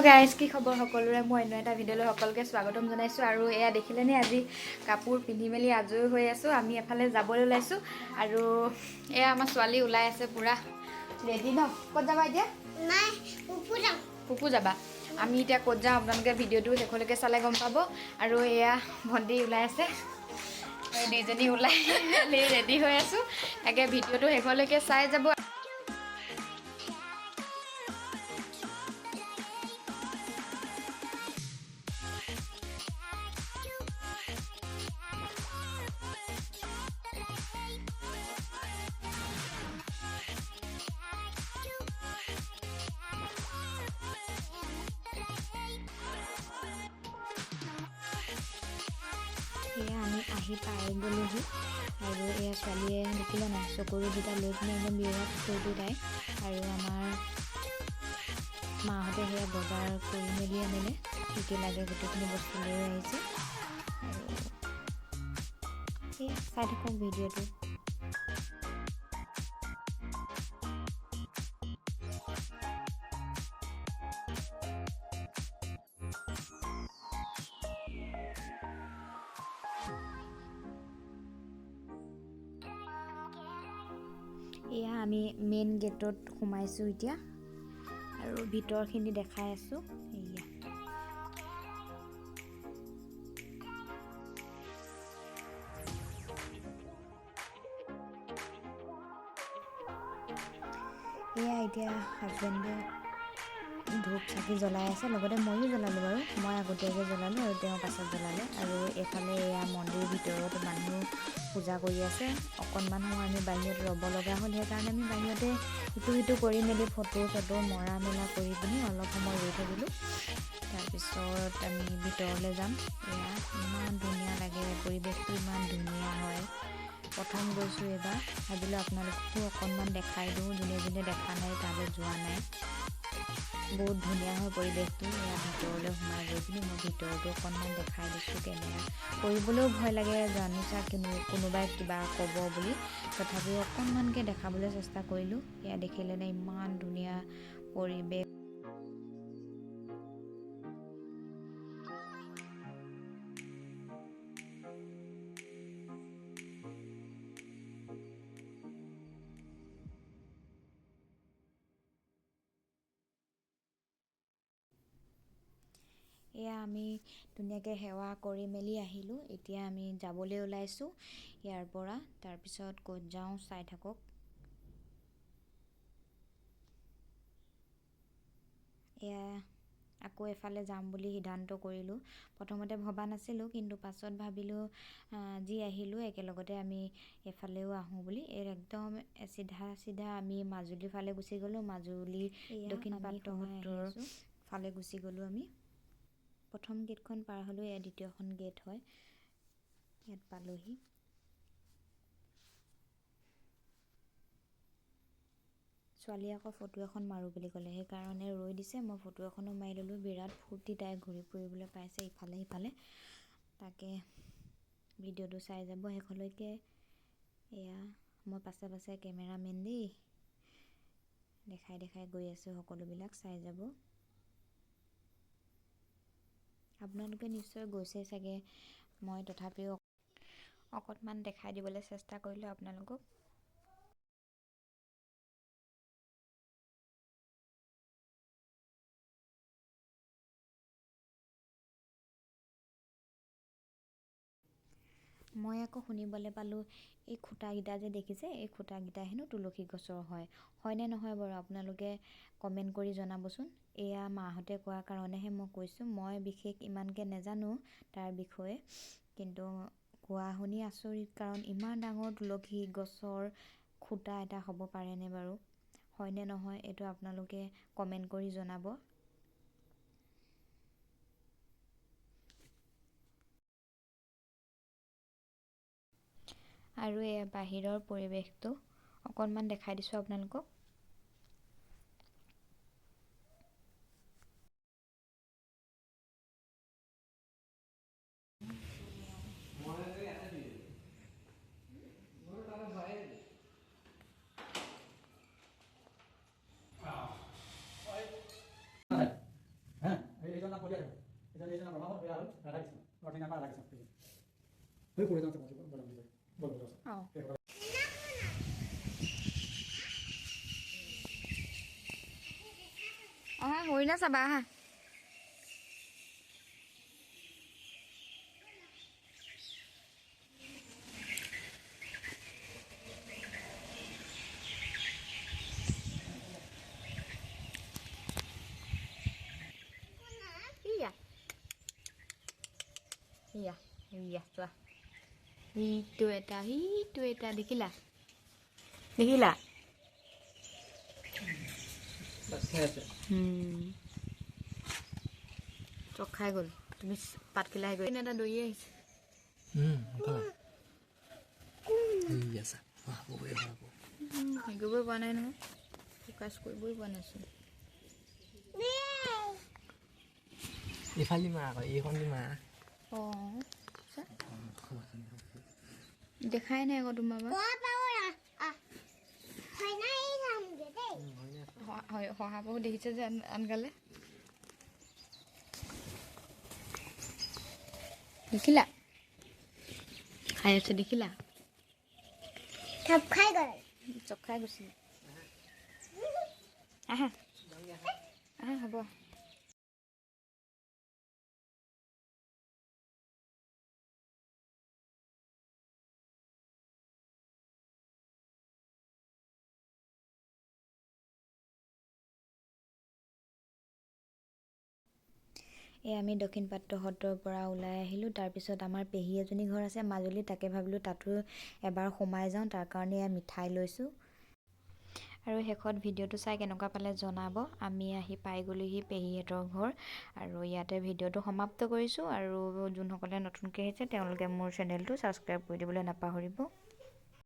guys কি খবৰ সকলোৰে মই অন্য এটা ভিডিঅ'লৈ সকলোকে স্বাগতম জনাইছোঁ আৰু এয়া দেখিলেনে আজি কাপোৰ পিন্ধি মেলি আজৰি হৈ আছোঁ আমি এফালে যাবলৈ ওলাইছোঁ আৰু এয়া আমাৰ ছোৱালী ওলাই আছে পুৰা ৰেডি ন ক'ত যাবা এতিয়া নাই পুপু যাবা আমি এতিয়া ক'ত যাওঁ আপোনালোকে ভিডিঅ'টো শেষলৈকে চালে গম পাব আৰু এয়া ভণ্টি ওলাই আছে দুইজনী ওলাই ৰেডি হৈ আছোঁ তাকে ভিডিঅ'টো শেষলৈকে চাই যাব এয়া আমি আহি পাই গ'লোহি আৰু এয়া ছোৱালীয়ে দেখিলে নাই চকুৰু দুটা লৈ পিনে একদম বিৰাট ফূৰ্তি তাই আৰু আমাৰ মাহঁতে সেয়া বজাৰ কৰি মেলি আনিলে কি কি লাগে গোটেইখিনি বস্তু লৈ আহিছে আৰু সেয়া চাই থাকক ভিডিঅ'টো এয়া আমি মেইন গেটত সোমাইছোঁ এতিয়া আৰু ভিতৰখিনি দেখাই আছোঁ এয়া এয়া এতিয়া হাজবেণ্ডে ধূপ চাকি জ্বলাই আছে লগতে ময়ো জ্বলালোঁ বাৰু মই আগতীয়াকৈ জ্বলালোঁ আৰু তেওঁ পাছত জ্বলালে আৰু এইফালে এয়া মন্দিৰ ভিতৰত মানুহ পূজা কৰি আছে অকণমান সময় আমি বাহিৰত ৰ'ব লগা হ'ল সেইকাৰণে আমি বাহিৰতে ইটো সিটো কৰি মেলি ফটো মৰা মেলা কৰি পিনি অলপ সময় ৰৈ থাকিলোঁ তাৰপিছত আমি ভিতৰলৈ যাম এয়া ইমান ধুনীয়া লাগে পৰিৱেশটো ইমান ধুনীয়া হয় প্ৰথম গৈছোঁ এইবাৰ ভাবিলোঁ আপোনালোককো অকণমান দেখাই দিওঁ যোনে যোনে দেখা নাই তালৈ যোৱা নাই বহুত ধুনীয়া হয় পৰিৱেশটো এয়া ভিতৰলৈ সোমাই গৈ পিনি মই ভিতৰতো অকণমান দেখাই দিছোঁ কেমেৰা কৰিবলৈও ভয় লাগে জানোচা কোনোবাই কিবা ক'ব বুলি তথাপিও অকণমানকৈ দেখাবলৈ চেষ্টা কৰিলোঁ এয়া দেখিলেনে ইমান ধুনীয়া পৰিৱেশ এয়া আমি ধুনীয়াকৈ সেৱা কৰি মেলি আহিলোঁ এতিয়া আমি যাবলৈ ওলাইছোঁ ইয়াৰ পৰা তাৰপিছত ক'ত যাওঁ চাই থাকক এয়া আকৌ এফালে যাম বুলি সিদ্ধান্ত কৰিলোঁ প্ৰথমতে ভবা নাছিলোঁ কিন্তু পাছত ভাবিলোঁ যি আহিলোঁ একেলগতে আমি এফালেও আহোঁ বুলি একদম চিধা আমি মাজুলীৰ ফালে গুচি গ'লোঁ মাজুলী দক্ষিণ পাট সত্ৰৰ ফালে গুচি গ'লোঁ আমি প্ৰথম গেটখন পাৰ হ'লোঁ এয়া দ্বিতীয়খন গেট হয় ইয়াত পালোহি ছোৱালীয়ে আকৌ ফটো এখন মাৰোঁ বুলি ক'লে সেইকাৰণে ৰৈ দিছে মই ফটো এখনো মাৰি ল'লোঁ বিৰাট ফূৰ্তি তাই ঘূৰি ফুৰিবলৈ পাইছে ইফালে সিফালে তাকে ভিডিঅ'টো চাই যাব শেষলৈকে এয়া মই পাছে পাছে কেমেৰামেন দেই দেখাই গৈ আছোঁ সকলোবিলাক চাই যাব আপোনালোকে নিশ্চয় গৈছে চাগে মই তথাপিও অকণমান দেখাই দিবলৈ চেষ্টা কৰিলোঁ আপোনালোকক মই আকৌ শুনিবলৈ পালোঁ এই খুঁটাকেইটা যে দেখিছে এই খুঁটাকেইটা হেনো তুলসী গছৰ হয়নে নহয় বাৰু আপোনালোকে কমেণ্ট কৰি জনাবচোন এয়া মাহঁতে কোৱাৰ কাৰণেহে মই কৈছোঁ মই বিশেষ ইমানকৈ নাজানো তাৰ বিষয়ে কিন্তু কোৱা শুনি আচৰিত কাৰণ ইমান ডাঙৰ তুলসী গছৰ খুঁটা এটা হ'ব পাৰেনে বাৰু হয়নে নহয় এইটো আপোনালোকে কমেণ্ট কৰি জনাব আৰু এই বাহিৰৰ পৰিৱেশটো অকণমান দেখাই দিছোঁ আপোনালোকক হৰিণা চাবা আহা চোৱা ইটো এটা দেখিলা চক খাই গ'ল তুমি পাতকিলা আহি গ'ল এটা দৌৰি আহিছে কৰিবই পোৱা নাই নহয় ফ'কাছ কৰিবই পোৱা নাইচোন ইফালি মা আকৌ এইখন মা দেখাই নাই আকৌ তোমাৰ শহাপহু দেখিছে যে আনকালে দেখিলা খাই আছে দেখিলা চব খাই গৈছে আহা হ'ব আমি দক্ষিণ পাত্ৰ সত্ৰৰ পৰা ওলাই আহিলোঁ তাৰপিছত আমাৰ পেহী এজনী ঘৰ আছে মাজুলী তাকে ভাবিলোঁ তাতো এবাৰ সোমাই যাওঁ তাৰ কাৰণে মিঠাই লৈছোঁ আৰু শেষত ভিডিঅ'টো চাই কেনেকুৱা পালে জনাব আমি আহি পাই গ'লোহি পেহীহঁতৰ ঘৰ আৰু ইয়াতে ভিডিঅ'টো সমাপ্ত কৰিছোঁ আৰু যোনসকলে নতুনকৈ আহিছে তেওঁলোকে মোৰ চেনেলটো ছাবস্ক্ৰাইব কৰি দিবলৈ নাপাহৰিব